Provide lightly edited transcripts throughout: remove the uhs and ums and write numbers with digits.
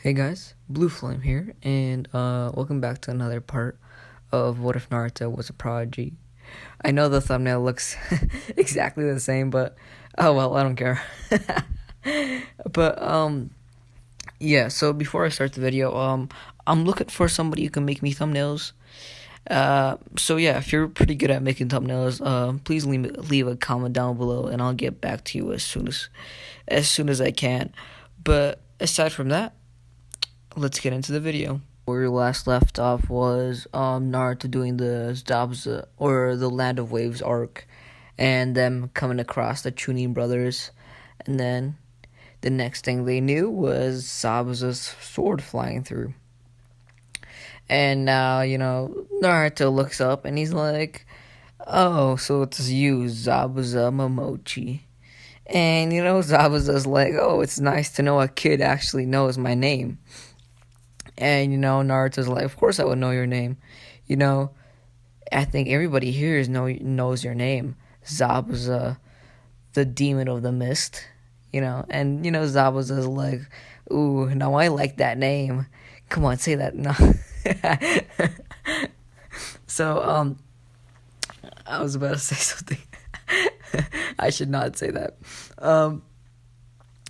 Hey guys, Blue Flame here, and welcome back to another part of What If Naruto Was a Prodigy. I know the thumbnail looks exactly the same, but oh well, I don't care. but yeah. So before I start the video, I'm looking for somebody who can make me thumbnails. So yeah, if you're pretty good at making thumbnails, please leave a comment down below, and I'll get back to you as soon as I can. But aside from that, let's get into the video. Where we last left off was Naruto doing the Zabuza or the Land of Waves arc, and them coming across the Chunin brothers, and then the next thing they knew was Zabuza's sword flying through. And now, Naruto looks up and he's like, "Oh, so it's you, Zabuza Momochi." And Zabuza's like, "Oh, it's nice to know a kid actually knows my name." And Naruto's like, "Of course I would know your name. You know, I think everybody here knows your name, Zabuza, the demon of the mist." And Zabuza's like, "Ooh, now I like that name. Come on, say that." No. So I was about to say something. I should not say that.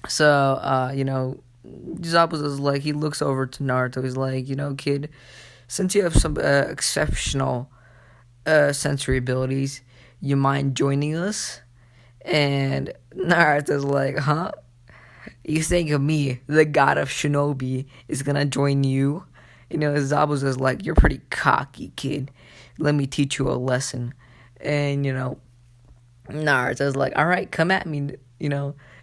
So Zabuza's like, he looks over to Naruto. He's like, "Kid, since you have some exceptional sensory abilities, you mind joining us?" And Naruto's like, "Huh? You think of me, the god of shinobi, is gonna join you?" Zabuza's like, "You're pretty cocky, kid. Let me teach you a lesson." And Naruto's like, "All right, come at me."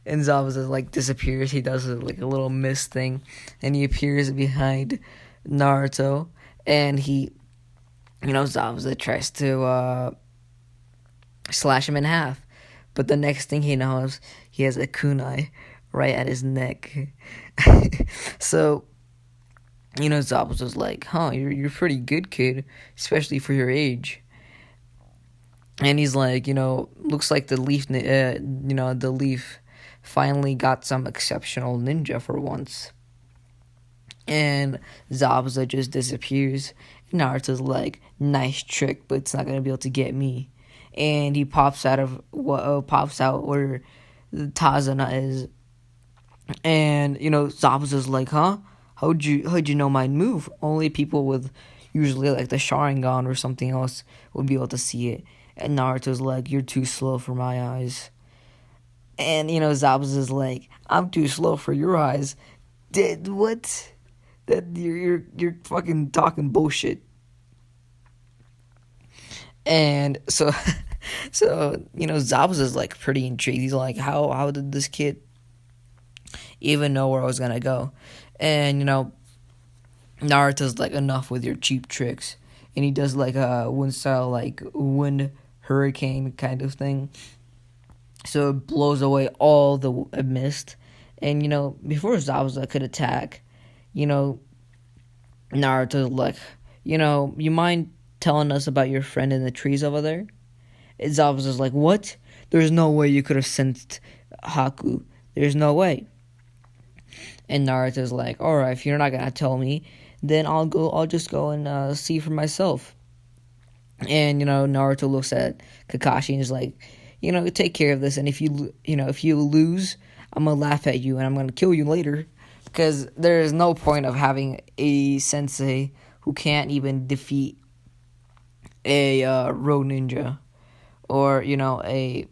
And Zabuza like disappears. He does like a little mist thing, and he appears behind Naruto, and Zabuza tries to slash him in half, but the next thing he knows, he has a kunai right at his neck. So Zabuza's like, "Huh, you're pretty good, kid, especially for your age." And he's like, "Looks like the leaf finally got some exceptional ninja for once." And Zabuza just disappears. Naruto's like, "Nice trick, but it's not gonna be able to get me." And he pops out where the Tazana is. And Zabuza's like, "Huh? How'd you know my move? Only people with usually like the Sharingan or something else would be able to see it." And Naruto's like, "You're too slow for my eyes." And Zabuza's like, "I'm too slow for your eyes." Did what? That you're fucking talking bullshit. And so Zabuza's like pretty intrigued. He's like, how did this kid even know where I was gonna go? And Naruto's like, "Enough with your cheap tricks." And he does like a wind style, like wind hurricane kind of thing. So it blows away all the mist. And before Zabuza could attack, Naruto's like, "You mind telling us about your friend in the trees over there?" And Zabuza's like, "What? There's no way you could have sensed Haku. There's no way." And Naruto's like, "All right, if you're not gonna tell me, then I'll just go and see for myself." And Naruto looks at Kakashi and is like, "Take care of this. And if you lose, I'm gonna laugh at you and I'm gonna kill you later, because there is no point of having a sensei who can't even defeat a road ninja, or a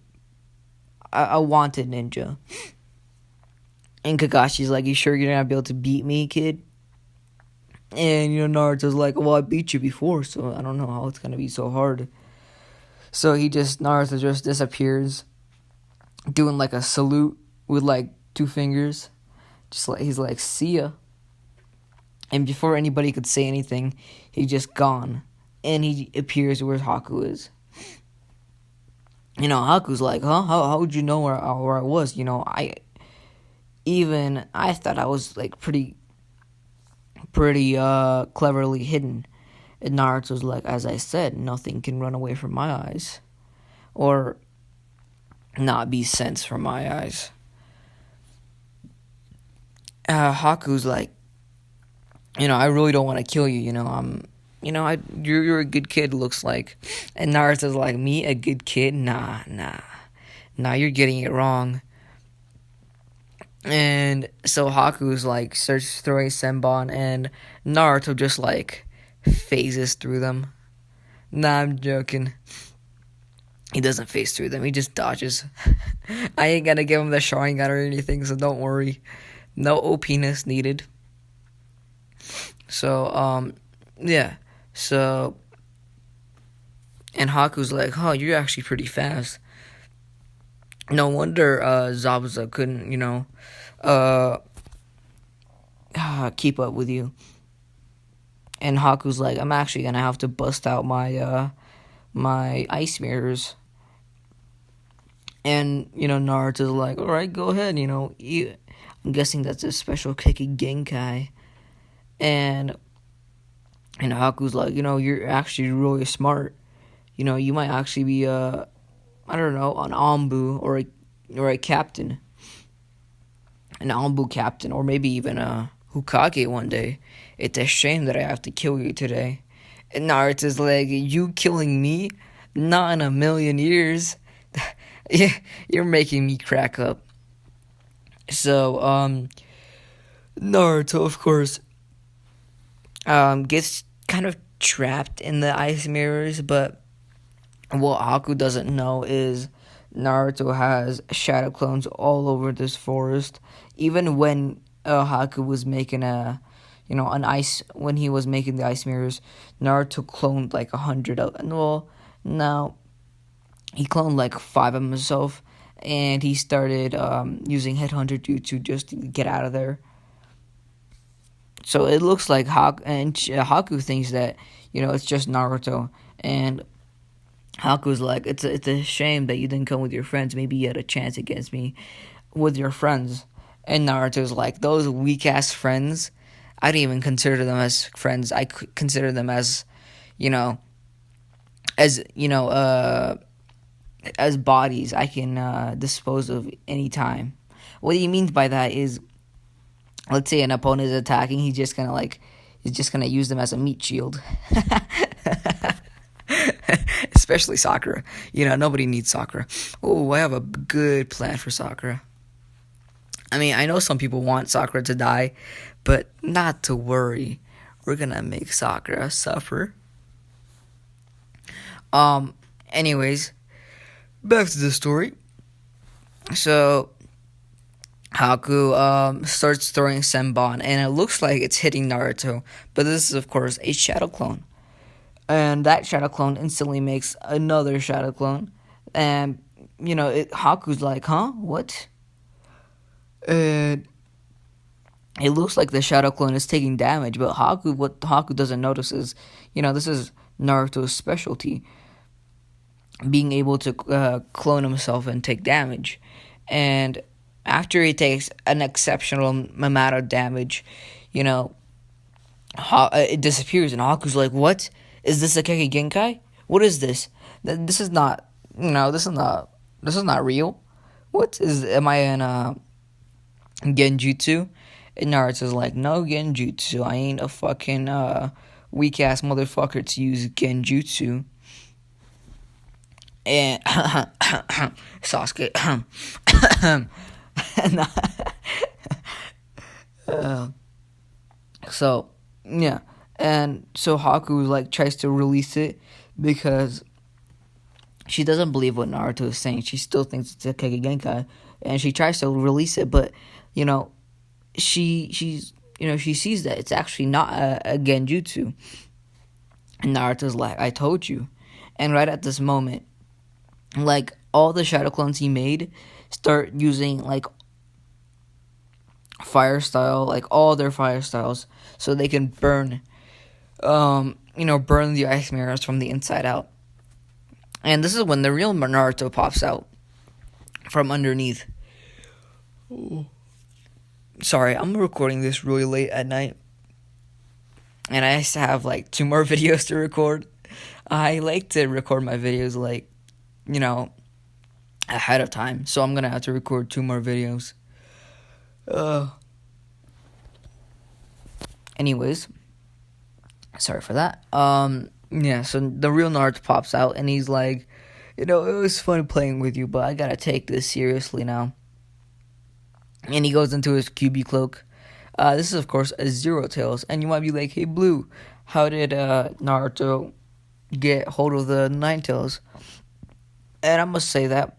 wanted ninja." And Kakashi's like, "You sure you're not gonna be able to beat me, kid?" And Naruto's like, "Well, I beat you before, so I don't know how it's gonna be so hard." So Naruto just disappears, doing like a salute with like two fingers, just like he's like, "See ya." And before anybody could say anything, he just gone, and he appears where Haku is. Haku's like, "Huh? How would you know where I was?" I thought I was like pretty cleverly hidden. And Naruto's like, "As I said, nothing can run away from my eyes, or not be sensed from my eyes." Haku's like, I really don't want to kill you. You're a good kid. Looks like, and Naruto's like, me, a good kid? Nah, nah, nah. You're getting it wrong. And so Haku's like starts throwing Senbon, and Naruto just like phases through them. Nah, I'm joking. He doesn't phase through them. He just dodges. I ain't gonna give him the Sharingan or anything, so don't worry. No OPness needed. So, yeah. So, and Haku's like, oh, you're actually pretty fast. No wonder Zabuza couldn't, uh, keep up with you. And Haku's like, I'm actually gonna have to bust out my ice mirrors. And Naruto's like, all right, go ahead. I'm guessing that's a special Kiki Genkai. And Haku's like, you're actually really smart. You might actually be I don't know, an Anbu or a captain, an Anbu captain, or maybe even a Hokage one day. It's a shame that I have to kill you today. And Naruto's like, you killing me? Not in a million years. Yeah, you're making me crack up. So, Naruto, of course, gets kind of trapped in the ice mirrors, but what Haku doesn't know is Naruto has shadow clones all over this forest. Even when Haku was making when he was making the ice mirrors, Naruto cloned like 100 of, well, now he cloned like 5 of himself, and he started using Headhunter Jutsu just to get out of there. So it looks like Haku thinks that it's just Naruto, and Haku's like, it's a shame that you didn't come with your friends. Maybe you had a chance against me with your friends. And Naruto's like, those weak ass friends, I don't even consider them as friends. I consider them as, as as bodies I can dispose of any time. What he means by that is, let's say an opponent is attacking, he's just gonna use them as a meat shield. Especially Sakura. Nobody needs Sakura. Oh, I have a good plan for Sakura. I mean, I know some people want Sakura to die, but not to worry. We're gonna make Sakura suffer. Anyways, back to the story. So, Haku starts throwing Senbon, and it looks like it's hitting Naruto, but this is, of course, a shadow clone. And that shadow clone instantly makes another shadow clone. And, Haku's like, huh? What? And it looks like the shadow clone is taking damage, but what Haku doesn't notice is, this is Naruto's specialty. Being able to clone himself and take damage. And after he takes an exceptional amount of damage, it disappears. And Haku's like, what? Is this a Keki Genkai? What is this? This is not, this is not real. Am I in Genjutsu? And Naruto's like, no Genjutsu. I ain't a fucking weak ass motherfucker to use Genjutsu. And Sasuke. So yeah, and so Haku like tries to release it because she doesn't believe what Naruto is saying. She still thinks it's a Kege Genkai, and she tries to release it, but she sees that it's actually not a Genjutsu. And Naruto's like, I told you. And right at this moment, like, all the shadow clones he made start using like fire style, like all their fire styles, so they can burn the ice mirrors from the inside out. And this is when the real Naruto pops out from underneath. Ooh. Sorry, I'm recording this really late at night, and I still have like 2 more videos to record. I like to record my videos like, ahead of time, so I'm gonna have to record 2 more videos. Anyways, sorry for that. Yeah, so the real Naruto pops out and he's like, it was fun playing with you, but I gotta take this seriously now. And he goes into his QB cloak. This is, of course, a Zero Tails. And you might be like, hey, Blue, how did Naruto get hold of the Nine Tails? And I must say that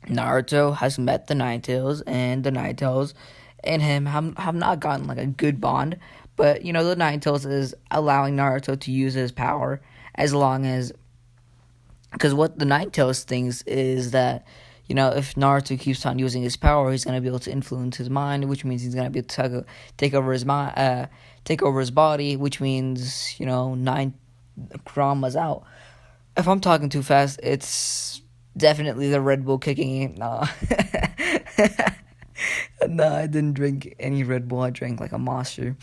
Naruto has met the Nine Tails, and the Nine Tails and him have not gotten like a good bond. But, the Nine Tails is allowing Naruto to use his power as long as. Because what the Nine Tails thinks is that, if Naruto keeps on using his power, he's gonna be able to influence his mind, which means he's gonna be able to take over his mind, take over his body, which means nine Kurama's out. If I'm talking too fast, it's definitely the Red Bull kicking in. No, no, I didn't drink any Red Bull. I drank like a monster.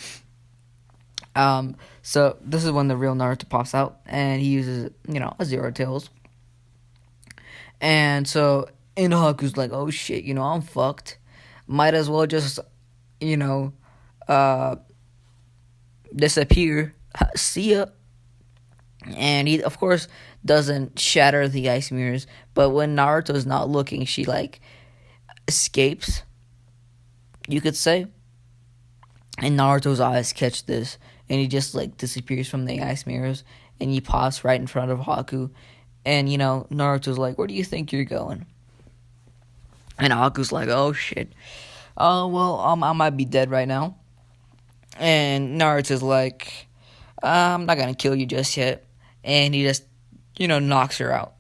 So this is when the real Naruto pops out, and he uses a Zero Tails. And so Haku's like, oh shit, I'm fucked. Might as well just, uh, disappear. See ya. And he, of course, doesn't shatter the ice mirrors. But when Naruto's not looking, she, escapes, you could say. And Naruto's eyes catch this. And he just, disappears from the ice mirrors. And he pops right in front of Haku. And, Naruto's like, where do you think you're going? And Haku's like, oh, shit. I might be dead right now. And Naruto's like, I'm not gonna kill you just yet. And he just, knocks her out.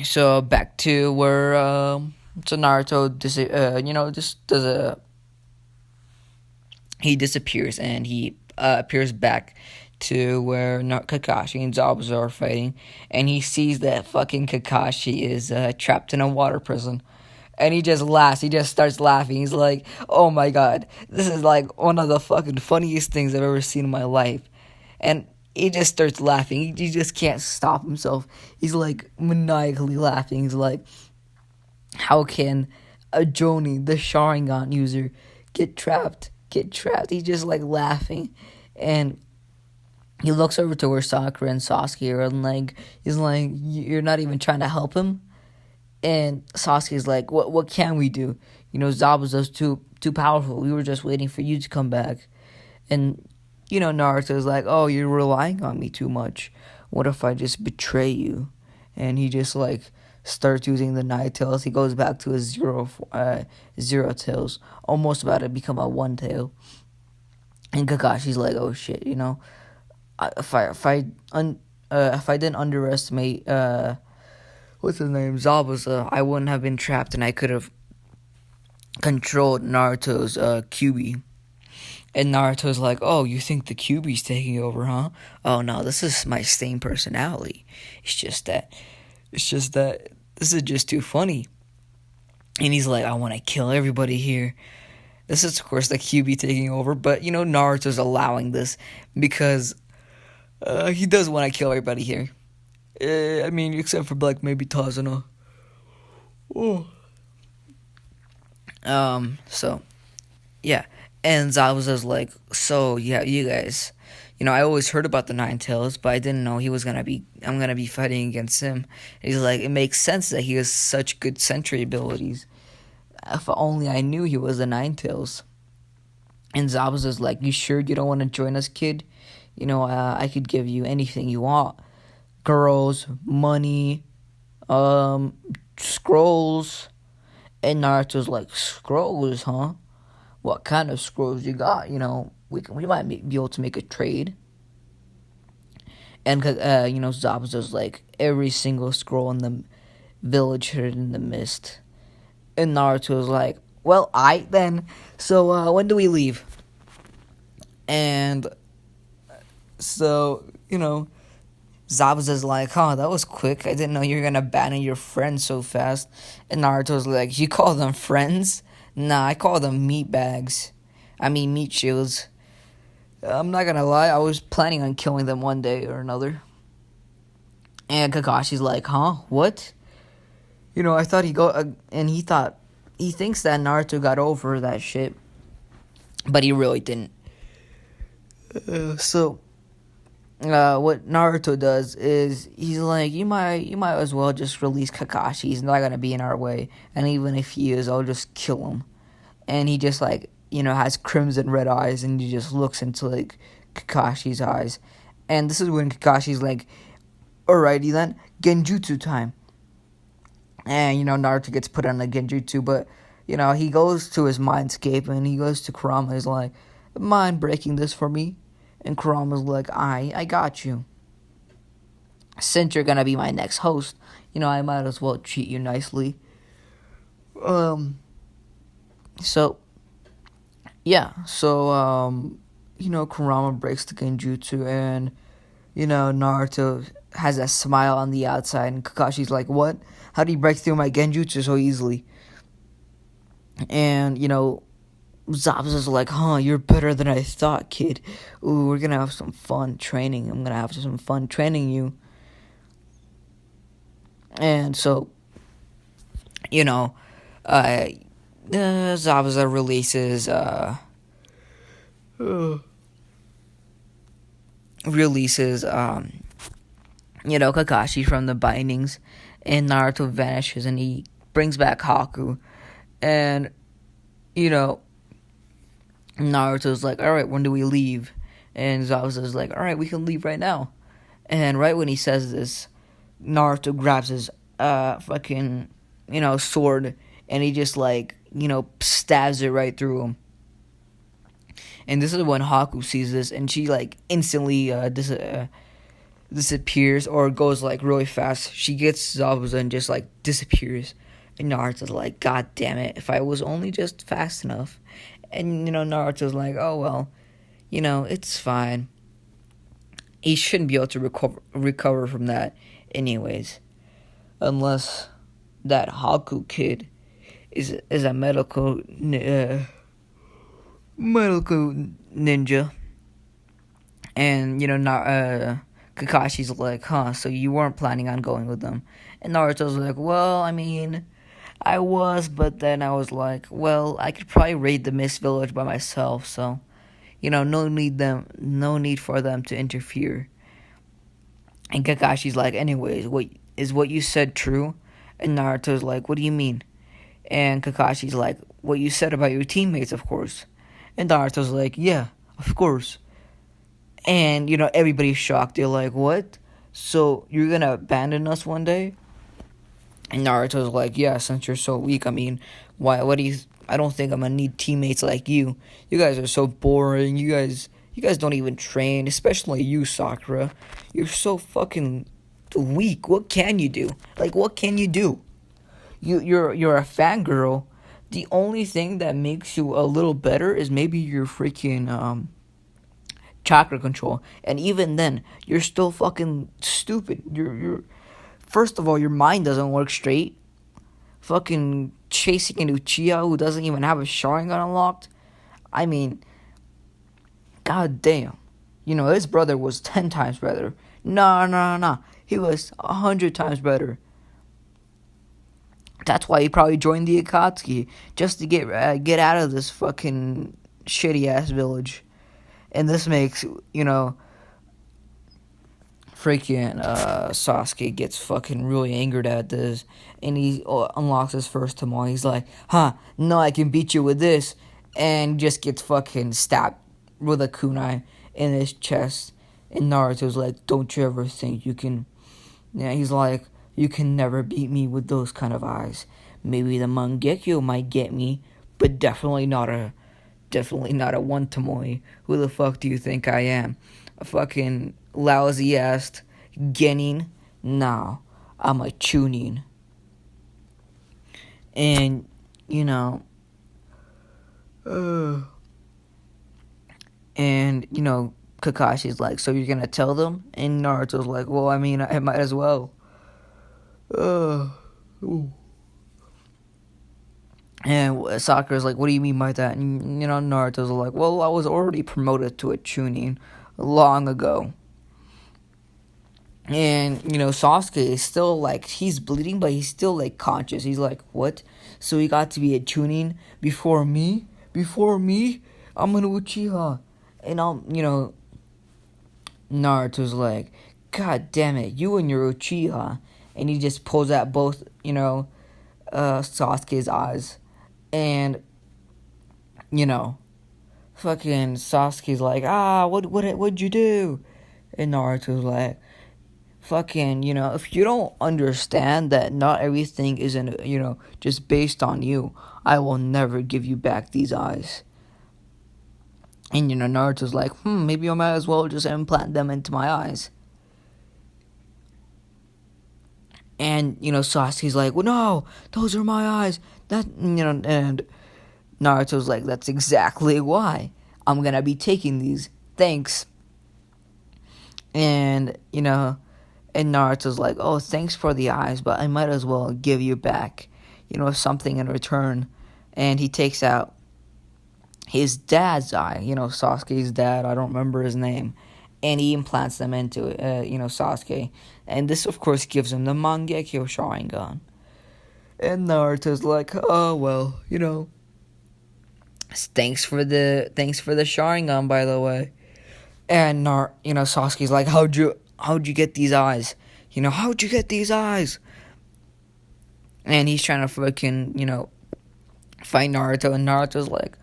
So back to where, so Naruto, just does he disappears and he appears back to where Kakashi and Zabuza are fighting, and he sees that fucking Kakashi is trapped in a water prison. And he just laughs. He just starts laughing. He's like, oh my god, this is like one of the fucking funniest things I've ever seen in my life. And he just starts laughing. He just can't stop himself. He's like maniacally laughing. He's like, how can a Jonin, the Sharingan user, get trapped? He's just like laughing. And he looks over to where Sakura and Sasuke are, and he's like, you're not even trying to help him? And Sasuke's like, what can we do? Zabuza's too powerful. We were just waiting for you to come back. And, Naruto's like, oh, you're relying on me too much. What if I just betray you? And he just, starts using the Nine Tails. He goes back to his Zero Tails, almost about to become a One Tail. And Kakashi's like, oh, shit, if I didn't underestimate, what's his name, Zabuza, I wouldn't have been trapped, and I could have controlled Naruto's QB. And Naruto's like, oh, you think the QB's taking over, huh? Oh, no, this is my same personality. It's just that this is just too funny. And he's like, I want to kill everybody here. This is, of course, the QB taking over, but, Naruto's allowing this because he does want to kill everybody here. Except for maybe Tazuna. Oh. So, yeah. And Zabuza's like, so, yeah, you guys, I always heard about the Nine Tails, but I didn't know I'm gonna be fighting against him. And he's like, it makes sense that he has such good sentry abilities. If only I knew he was a Nine Tails. And Zabuza's like, you sure you don't want to join us, kid? I could give you anything you want. Girls, money, scrolls. And Naruto's like, scrolls, huh? What kind of scrolls you got? We might be able to make a trade. And, Zabuza's like, every single scroll in the village hidden in the mist. And Naruto's like, well, then. So, when do we leave? And so, Zabuza's like, that was quick. I didn't know you were gonna abandon your friends so fast. And Naruto's like, you call them friends? Nah, I call them meat bags. Meat shields. I'm not gonna lie, I was planning on killing them one day or another. And Kakashi's like, what? I thought and he thinks that Naruto got over that shit. but he really didn't. So what Naruto does is he's like, you might as well just release Kakashi. He's not gonna be in our way, and even if he is, I'll just kill him. And he just like has crimson red eyes, and he just looks into like Kakashi's eyes, and this is when Kakashi's like, alrighty then, Genjutsu time. And Naruto gets put on a Genjutsu, but he goes to his mindscape and he goes to Kurama. He's like, mind breaking this for me? And Kurama's like, I got you. Since you're gonna be my next host, I might as well treat you nicely. Um. So yeah. So Kurama breaks the Genjutsu, and Naruto has a smile on the outside, and Kakashi's like, what? How do you break through my Genjutsu so easily? And, Zabuza's like, huh, you're better than I thought, kid. Ooh, we're gonna have some fun training. I'm gonna have some fun training you. And so, Zabuza releases Kakashi from the bindings, and Naruto vanishes, and he brings back Haku, and Naruto's like, alright, when do we leave? And Zabuza's like, alright, we can leave right now. And right when he says this, Naruto grabs his fucking sword, and he just like stabs it right through him. And this is when Haku sees this, and she like instantly disappears, or goes like really fast. She gets Zabuza and just like disappears. And Naruto's like, God damn it, if I was only just fast enough. And Naruto's like, oh well, it's fine. He shouldn't be able to recover from that anyways. Unless that Haku kid is a medical ninja. And Kakashi's like, huh, so you weren't planning on going with them. And Naruto's like, well, I mean, I was, but then I was like, well, I could probably raid the Mist Village by myself, so no need for them to interfere. And Kakashi's like, anyways, what you said true? And Naruto's like, what do you mean? And Kakashi's like, what you said about your teammates, of course. And Naruto's like, yeah, of course. And everybody's shocked. They're like, what? So you're gonna abandon us one day? And Naruto's like, yeah, since you're so weak, I mean, what do you, I don't think I'm gonna need teammates like you. You guys are so boring. You guys don't even train, especially you, Sakura. You're so fucking weak. What can you do? Like, what can you do? You're a fangirl. The only thing that makes you a little better is maybe your freaking chakra control. And even then, you're still fucking stupid. You're first of all, your mind doesn't work straight. Fucking chasing an Uchiha who doesn't even have a Sharingan unlocked. I mean, god damn. His brother was 10 times better. No. He was 100 times better. That's why he probably joined the Akatsuki, just to get out of this fucking shitty ass village. And this makes freaking Sasuke gets fucking really angered at this, and he unlocks his first Tomoe. He's like, no, I can beat you with this, and just gets fucking stabbed with a kunai in his chest. And Naruto's like, don't you ever think you can... Yeah, he's like, you can never beat me with those kind of eyes. Maybe the Mangekyo might get me, but definitely not a one Tomoe. Who the fuck do you think I am? A fucking lousy ass Genin? No, I'm a Chunin. And Kakashi's like, so you're gonna tell them? And Naruto's like, well, I mean, I might as well. And Sakura's like, what do you mean by that? And Naruto's like, well, I was already promoted to a Chunin long ago. And Sasuke is still like, he's bleeding, but he's still like conscious. He's like, what? So he got to be a Chunin before me? I'm an Uchiha. And Naruto's like, God damn it, you and your Uchiha. And he just pulls out both, Sasuke's eyes. And, you know, fucking Sasuke's like, what'd you do? And Naruto's like, fucking, if you don't understand that not everything isn't, just based on you, I will never give you back these eyes. And, Naruto's like, maybe I might as well just implant them into my eyes. And, Sasuke's like, well, no, those are my eyes. And Naruto's like, that's exactly why I'm gonna be taking these. Thanks. And, and Naruto's like, oh, thanks for the eyes, but I might as well give you back, something in return. And he takes out his dad's eye, Sasuke's dad, I don't remember his name. And he implants them into, Sasuke. And this, of course, gives him the Mangekyo Sharingan. And Naruto's like, oh, well, thanks for the Sharingan, by the way. And Sasuke's like, how'd you get these eyes? How'd you get these eyes? And he's trying to fucking, fight Naruto, and Naruto's like,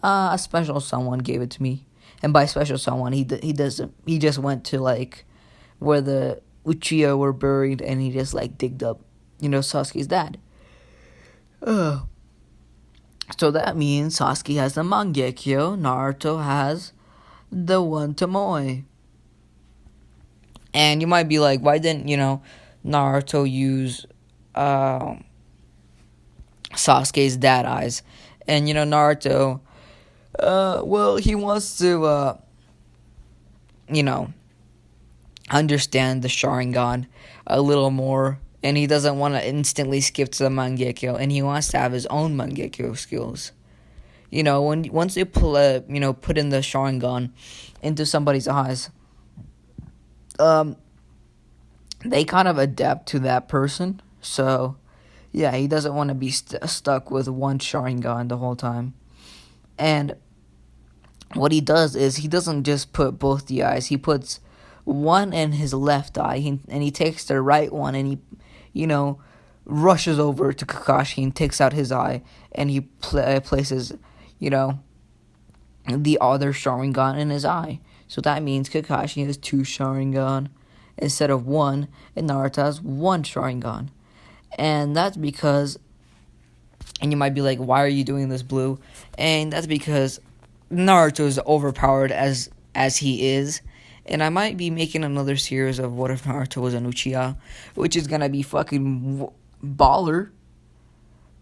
a special someone gave it to me. And by special someone, he just went to like where the Uchiha were buried, and he just like digged up, Sasuke's dad. So that means Sasuke has the Mangekyo, Naruto has the One Tomoe. And you might be like, why didn't, Naruto use Sasuke's dad eyes? And, Naruto, well, he wants to, understand the Sharingan a little more. And he doesn't want to instantly skip to the Mangekyo. And he wants to have his own Mangekyo skills. Once they put in the Sharingan into somebody's eyes, they kind of adapt to that person. So, yeah, he doesn't want to be stuck with one Sharingan the whole time. And what he does is he doesn't just put both the eyes. He puts one in his left eye, and he takes the right one, and he, rushes over to Kakashi and takes out his eye, and he places, the other Sharingan in his eye. So that means Kakashi has two Sharingan instead of one, and Naruto has one Sharingan. And that's because, and you might be like, why are you doing this, Blue? And that's because Naruto is overpowered as he is. And I might be making another series of what if Naruto was an Uchiha, which is gonna be fucking baller.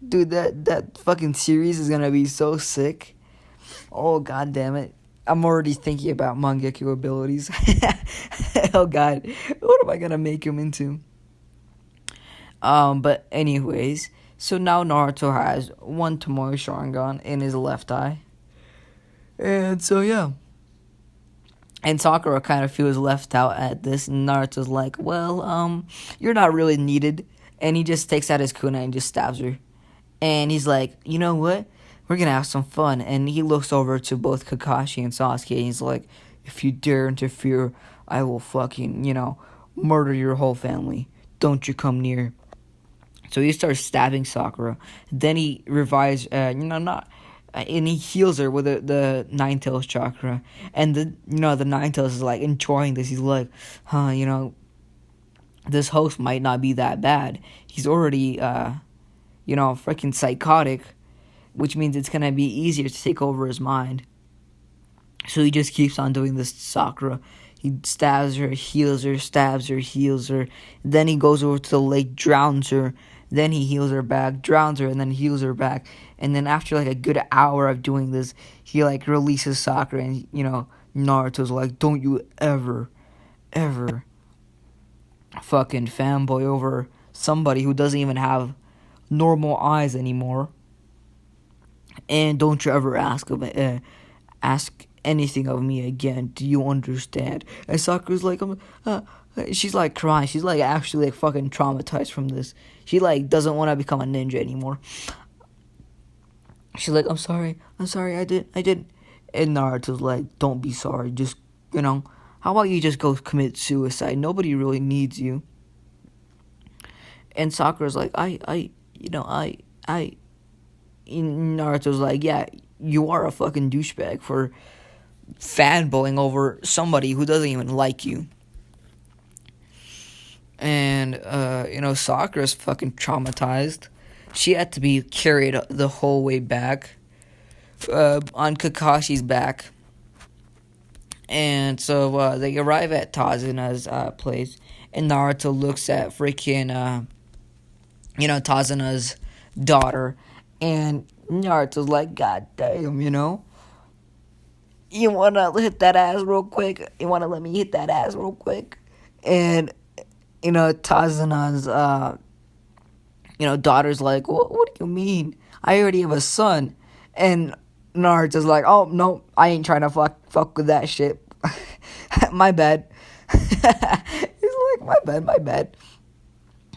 Dude, that fucking series is gonna be so sick. Oh, god damn it. I'm already thinking about Mangekyo abilities. Oh god, what am I gonna make him into? But anyways, so now Naruto has one Tomoe Sharingan in his left eye. And so yeah. And Sakura kind of feels left out at this, and Naruto's like, well, you're not really needed. And he just takes out his kunai and just stabs her. And he's like, you know what? We're gonna have some fun. And he looks over to both Kakashi and Sasuke, and he's like, if you dare interfere, I will fucking, murder your whole family. Don't you come near. So he starts stabbing Sakura. Then he revives, and he heals her with the Nine Tails chakra. And the Nine Tails is like enjoying this. He's like, this host might not be that bad. He's already, freaking psychotic, which means it's gonna be easier to take over his mind. So he just keeps on doing this to Sakura. He stabs her, heals her, stabs her, heals her. Then he goes over to the lake, drowns her. Then he heals her back, drowns her, and then heals her back. And then after like a good hour of doing this, he like releases Sakura, and Naruto's like, don't you ever fucking fanboy over somebody who doesn't even have normal eyes anymore. And don't you ever ask anything of me again. Do you understand? And Sakura's like, she's like crying. She's like actually like fucking traumatized from this. She like doesn't want to become a ninja anymore. She's like, I'm sorry, I didn't. And Naruto's like, don't be sorry. Just, how about you just go commit suicide? Nobody really needs you. And Sakura's like, I. And Naruto's like, yeah, you are a fucking douchebag for fanboying over somebody who doesn't even like you. And, Sakura's fucking traumatized. She had to be carried the whole way back, on Kakashi's back. And so they arrive at Tazuna's place, and Naruto looks at freaking, Tazuna's daughter, and Naruto's like, God damn, you wanna hit that ass real quick? You wanna let me hit that ass real quick? And, Tazuna's, daughter's like, what do you mean? I already have a son. And Naruto's like, oh, no, I ain't trying to fuck with that shit. My bad. He's like, my bad.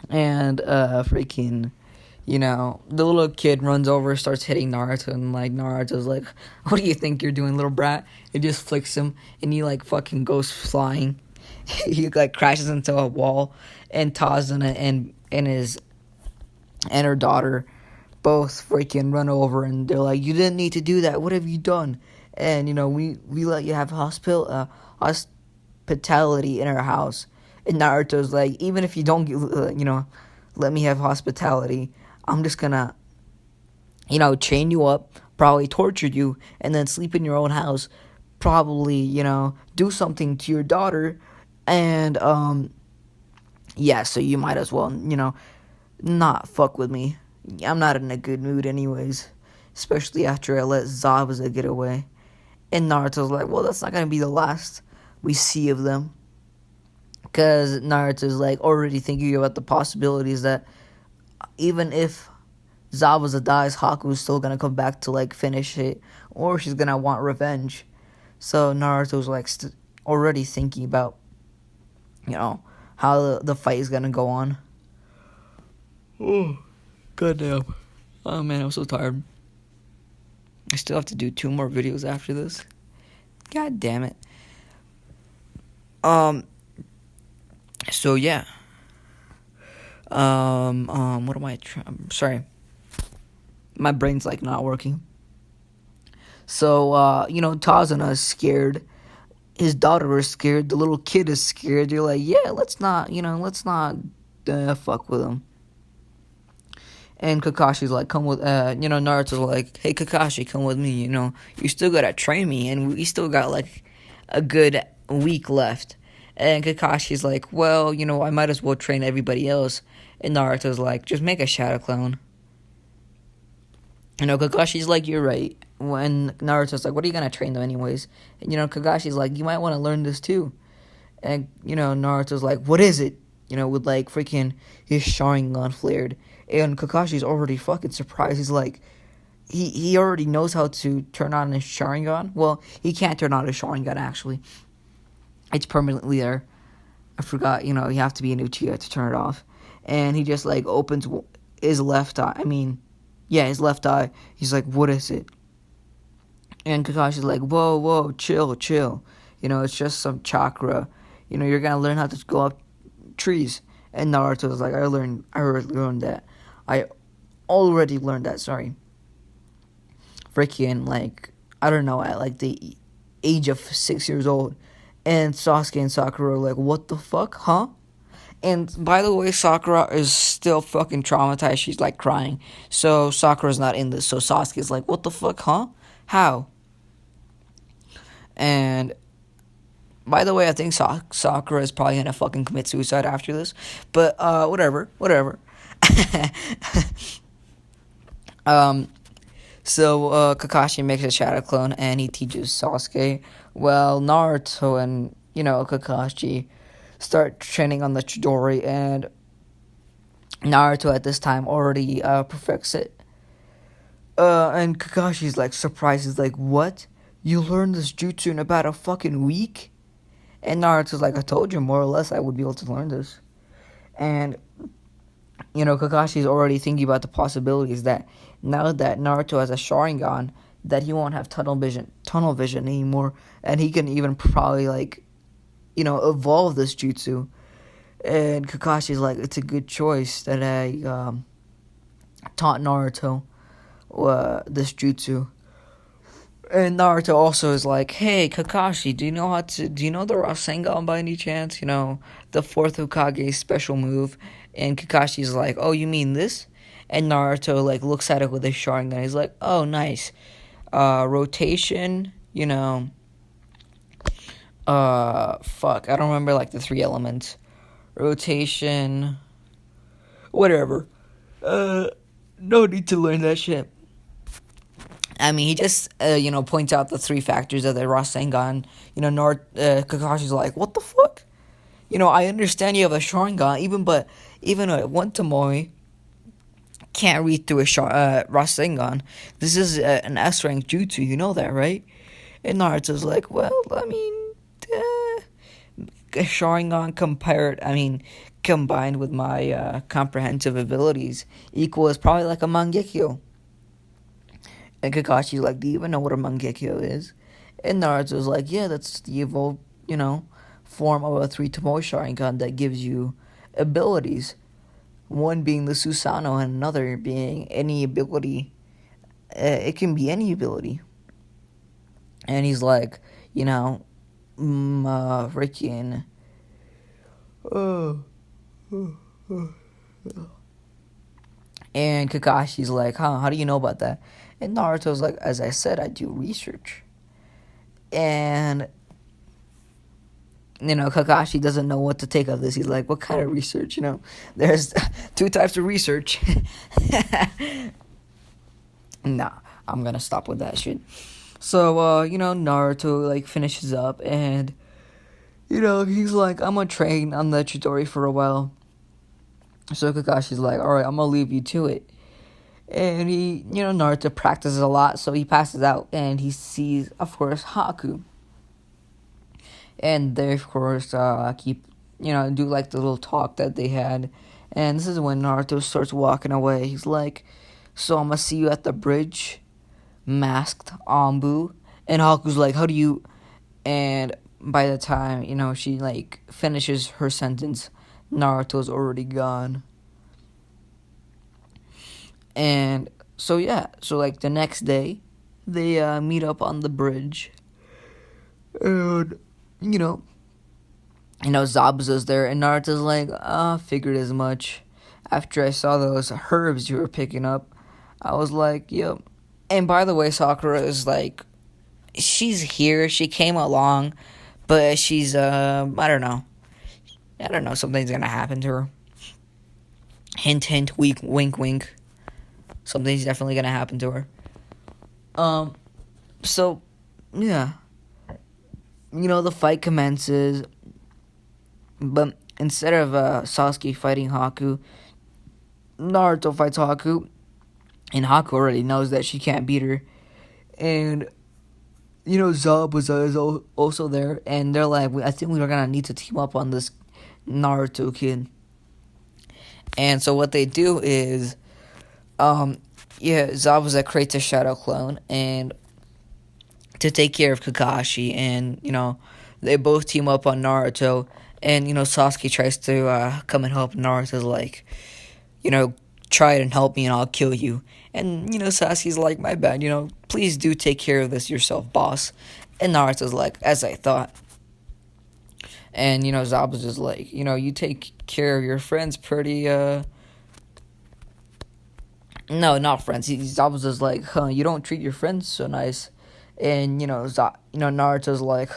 And, freaking, the little kid runs over, starts hitting Naruto, and, like, Naruto's like, what do you think you're doing, little brat? It just flicks him, and he, like, fucking goes flying. He, like, crashes into a wall, and Tazuna and her daughter both freaking run over, and they're like, you didn't need to do that. What have you done? And, we let you have hospitality in our house. And Naruto's like, even if you don't, let me have hospitality, I'm just gonna, chain you up, probably torture you, and then sleep in your own house, probably, do something to your daughter, and, yeah, so you might as well, not fuck with me. I'm not in a good mood anyways, especially after I let Zabuza get away. And Naruto's like, well, that's not gonna be the last we see of them. Because Naruto's like already thinking about the possibilities that even if Zabuza dies, Haku's still gonna come back to like finish it, or she's gonna want revenge. So Naruto's like already thinking about, how the fight is gonna go on. Oh, goddamn. Oh man, I'm so tired. I still have to do 2 more videos after this. God damn it. So yeah. What am I I'm sorry. My brain's like not working. So, Tazuna is scared. His daughter is scared. The little kid is scared. They're like, yeah, let's not fuck with him. And Kakashi's like, come with, Naruto's like, hey, Kakashi, come with me, you still gotta train me, and we still got, like, a good week left. And Kakashi's like, well, I might as well train everybody else. And Naruto's like, just make a shadow clone. Kakashi's like, you're right. When Naruto's like, what are you gonna train them anyways? And, Kakashi's like, you might want to learn this too. And, Naruto's like, what is it? With, like, freaking his Sharingan flared. And Kakashi's already fucking surprised. He's like, he already knows how to turn on his Sharingan. Well, he can't turn on his Sharingan, actually. It's permanently there. I forgot, you have to be an Uchiha to turn it off. And he just, like, opens his left eye. His left eye. He's like, what is it? And Kakashi's like, whoa, chill. It's just some chakra. You're gonna learn how to go up trees. And Naruto's like, I already learned that. I already learned that, sorry. Freaking, like, I don't know, at, like, the age of 6 years old. And Sasuke and Sakura are like, what the fuck, huh? And, by the way, Sakura is still fucking traumatized. She's, like, crying. So, Sakura's not in this. So, Sasuke's like, what the fuck, huh? How? And, by the way, I think Sakura is probably gonna fucking commit suicide after this. But, whatever. So, Kakashi makes a shadow clone, and he teaches Sasuke. Well, Naruto and, Kakashi start training on the Chidori, and Naruto at this time already perfects it. And Kakashi's, like, surprised. He's like, what? You learned this jutsu in about a fucking week? And Naruto's like, I told you, more or less, I would be able to learn this. And, Kakashi's already thinking about the possibilities that now that Naruto has a Sharingan, that he won't have tunnel vision anymore, and he can even probably like evolve this jutsu. And Kakashi's like, it's a good choice that I taught Naruto this jutsu. And Naruto also is like, hey Kakashi, do you know the Rasengan by any chance? The fourth Hokage's special move. And Kakashi's like, oh, you mean this? And Naruto like looks at it with his Sharingan. He's like, oh, nice. Rotation, fuck, I don't remember like the three elements. Rotation, whatever. No need to learn that shit. I mean, he just, points out the three factors of the Rasengan. Kakashi's like, what the fuck? I understand you have a Sharingan, even a one Tomoe can't read through a Rasengan. This is an S-rank jutsu, you know that, right? And Naruto's like, well, I mean, Sharingan combined with my comprehensive abilities equals probably like a Mangekyo. And Kakashi's like, do you even know what a Mangekyo is? And Naruto's like, yeah, that's the evolved, form of a 3 Tomoe Sharingan that gives you abilities. One being the Susanoo and another being any ability. It can be any ability. And he's like, freaking... And Kakashi's like, how do you know about that? And Naruto's like, as I said, I do research. And, Kakashi doesn't know what to take of this. He's like, what kind of research? There's two types of research. Nah, I'm gonna stop with that shit. So, Naruto, like, finishes up, and, he's like, I'm gonna train on the Chidori for a while. So Kakashi's like, alright, I'm gonna leave you to it. And he, Naruto practices a lot, so he passes out, and he sees, of course, Haku. And they, of course, keep, do, like, the little talk that they had. And this is when Naruto starts walking away. He's like, so I'm gonna see you at the bridge, masked Anbu. And Haku's like, how do you... And by the time, she, like, finishes her sentence, Naruto's already gone. And so, like, the next day, they meet up on the bridge. And, Zabuza's there, and Naruto's like, figured as much. After I saw those herbs you were picking up, I was like, yep. And by the way, Sakura is like, she's here, she came along, but she's, I don't know, something's gonna happen to her. Hint, hint, wink, wink. Something's definitely gonna happen to her. So, yeah. The fight commences, but instead of Sasuke fighting Haku, Naruto fights Haku, and Haku already knows that she can't beat her. And, Zabuza is also there, and they're like, I think we're gonna need to team up on this Naruto kid. And so what they do is, Zabuza creates a shadow clone, and to take care of Kakashi, and, they both team up on Naruto, and, Sasuke tries to come and help. Naruto's like, try it and help me and I'll kill you. And, Sasuke's like, my bad, please do take care of this yourself, boss. And Naruto's like, as I thought. And, Zabuza's like, you take care of your friends pretty, no, not friends. Zabuza's like, you don't treat your friends so nice. And, Naruto's like,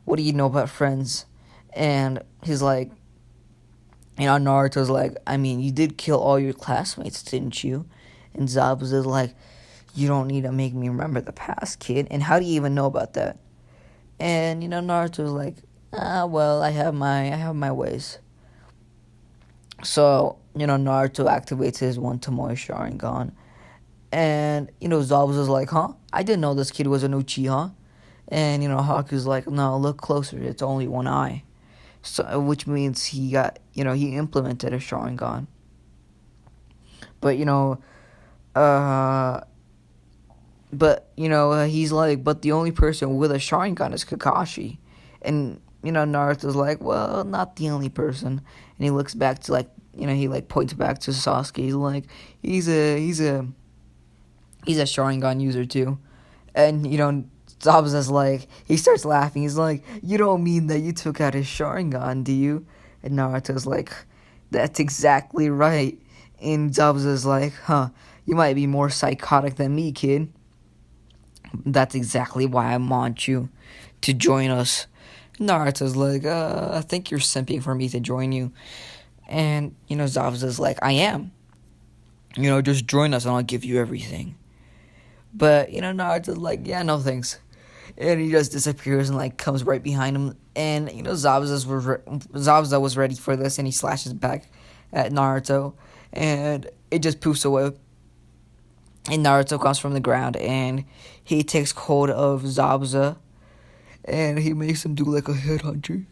what do you know about friends? And he's like, Naruto's like, I mean, you did kill all your classmates, didn't you? And Zabuza's like, you don't need to make me remember the past, kid. And how do you even know about that? And, Naruto's like, well, I have my ways. So, Naruto activates his one Tomoe Sharingan. And, Zabuza's like, I didn't know this kid was an Uchiha. And, Haku's like, no, look closer, it's only one eye. So, which means he got, he implemented a Sharingan. But, but he's like, but the only person with a Sharingan is Kakashi, and Naruto's like, well, not the only person, and he looks back to like, he like points back to Sasuke. He's like, he's a Sharingan user too, and Zabuza's like, he starts laughing. He's like, you don't mean that you took out his Sharingan, do you? And Naruto's like, that's exactly right. And Zabuza's like, huh, you might be more psychotic than me, kid. That's exactly why I want you to join us. Naruto's like, I think you're simping for me to join you. And, Zabuza's like, I am. Just join us and I'll give you everything. But, Naruto's like, yeah, no thanks. And he just disappears and, like, comes right behind him. And, Zabuza was ready for this, and he slashes back at Naruto. And it just poofs away. And Naruto comes from the ground, and he takes hold of Zabuza, and he makes him do like a headhunter.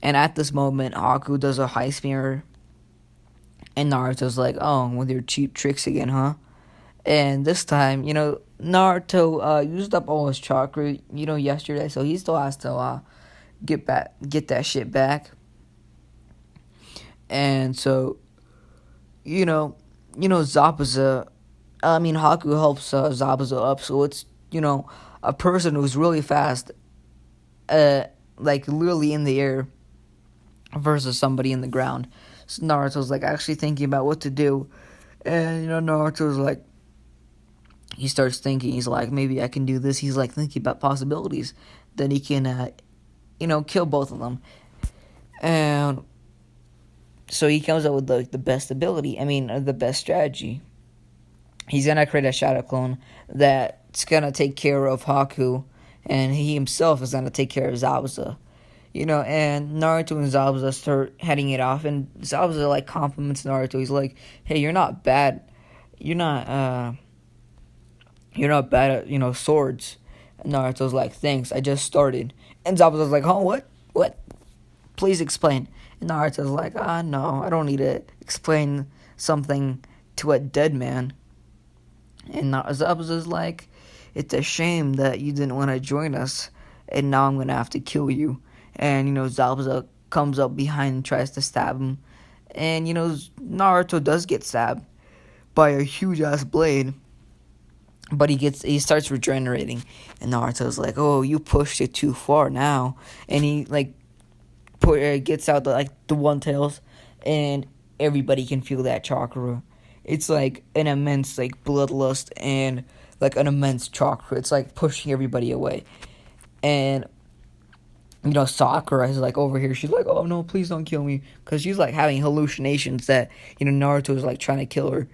And at this moment, Haku does a high spear, and Naruto's like, "Oh, with your cheap tricks again, huh?" And this time, Naruto used up all his chakra, yesterday, so he still has to get that shit back. And so, Zabuza, Haku helps Zabuza up, so it's, a person who's really fast, like literally in the air, versus somebody in the ground. So Naruto's like actually thinking about what to do, and Naruto's like, he starts thinking, he's like, maybe I can do this. He's like thinking about possibilities. Then he can, kill both of them, and so he comes up with the best ability. The best strategy. He's gonna create a shadow clone that's gonna take care of Haku, and he himself is gonna take care of Zabuza. And Naruto and Zabuza start heading it off, and Zabuza like compliments Naruto. He's like, "Hey, you're not bad. You're not bad at swords." And Naruto's like, "Thanks. I just started." And Zabuza's like, "Oh, what? What? Please explain." And Naruto's like, no, I don't need to explain something to a dead man." And Zabuza's like, "It's a shame that you didn't want to join us, and now I'm gonna have to kill you." And Zabuza comes up behind and tries to stab him, and Naruto does get stabbed by a huge ass blade, but he starts regenerating, and Naruto's like, "Oh, you pushed it too far now," and he like gets out the one tails, and everybody can feel that chakra. It's like an immense like bloodlust and like an immense chakra. It's like pushing everybody away, and Sakura is like over here. She's like, "Oh no, please don't kill me," because she's like having hallucinations that Naruto is like trying to kill her.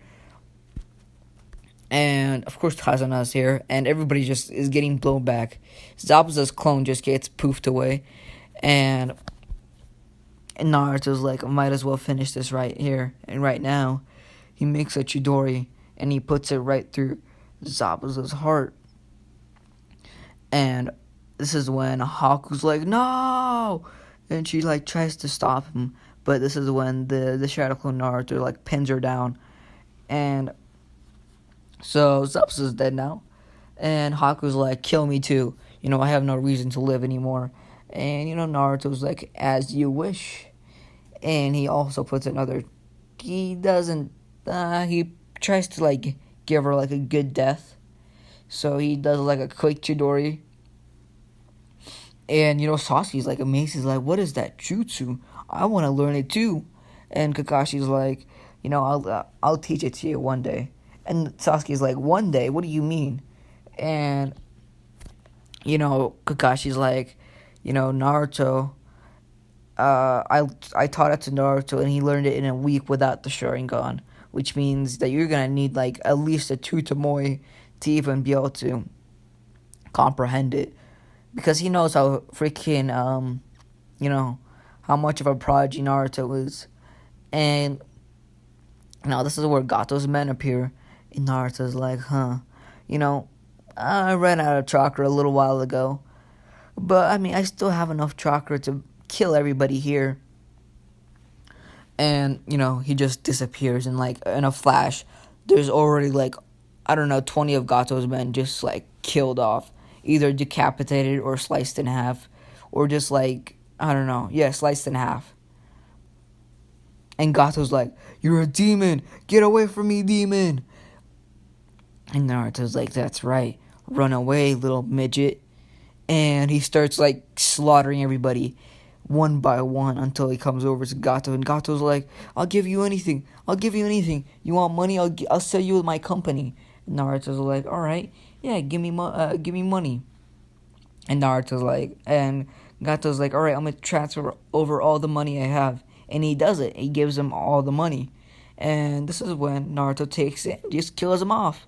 And of course Kazana's here, and everybody just is getting blown back. Zabuza's clone just gets poofed away, and Naruto's like, "I might as well finish this right here and right now." He makes a Chidori, and he puts it right through Zabuza's heart. And this is when Haku's like, "No!" And she like tries to stop him, but this is when the Shadow Clone Naruto like pins her down. And so Zabuza's dead now. And Haku's like, "Kill me too. I have no reason to live anymore." And Naruto's like, "As you wish." And he also puts another. He doesn't. He tries to like give her like a good death. So he does like a quick Chidori. And Sasuke's like amazed. He's like, "What is that jutsu? I want to learn it too." And Kakashi's like, I'll teach it to you one day." And Sasuke's like, "One day? What do you mean?" And Kakashi's like, "Naruto. I taught it to Naruto, and he learned it in a week without the Sharingan, which means that you're gonna need like at least a 2 Tomoe to even be able to comprehend it, because he knows how freaking how much of a prodigy Naruto is." And now this is where Gato's men appear, and Naruto's like, I ran out of chakra a little while ago, but I still have enough chakra to kill everybody here." And he just disappears in a flash. there's already like, I don't know, 20 of Gato's men just like killed off, either decapitated or sliced in half, or just like, I don't know, yeah, sliced in half. And Gato's like, "You're a demon! Get away from me, demon!" And Naruto's like, "That's right. Run away, little midget." And he starts like slaughtering everybody one by one until he comes over to Gato. And Gato's like, "I'll give you anything. I'll give you anything. You want money? I'll sell you my company." And Naruto's like, "All right, yeah, give me money." And Gato's like, "All right, I'm gonna transfer over all the money I have." And he does it. He gives him all the money. And this is when Naruto takes it and just kills him off.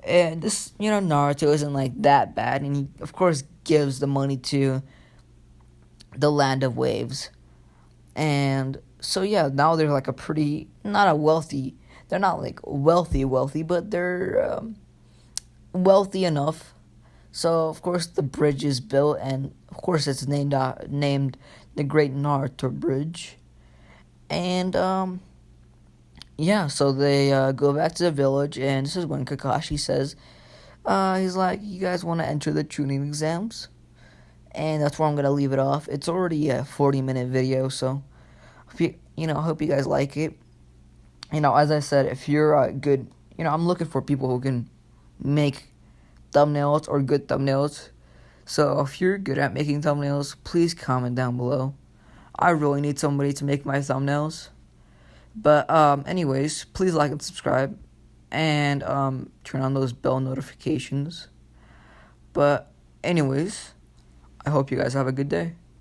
And this, Naruto isn't like that bad, and he of course gives the money to the Land of Waves. And so yeah, now they're like a pretty, not a wealthy, they're not like wealthy, but they're wealthy enough. So of course the bridge is built, and of course it's named the Great Naruto Bridge. And yeah, so they go back to the village, and this is when Kakashi says, he's like, "You guys want to enter the tuning exams?" And that's where I'm gonna leave it off. It's already a 40-minute video, so hope you guys like it. As I said, if you're good, I'm looking for people who can make thumbnails or good thumbnails. So if you're good at making thumbnails, please comment down below. I really need somebody to make my thumbnails. But anyways, please like and subscribe, and turn on those bell notifications. But anyways, I hope you guys have a good day.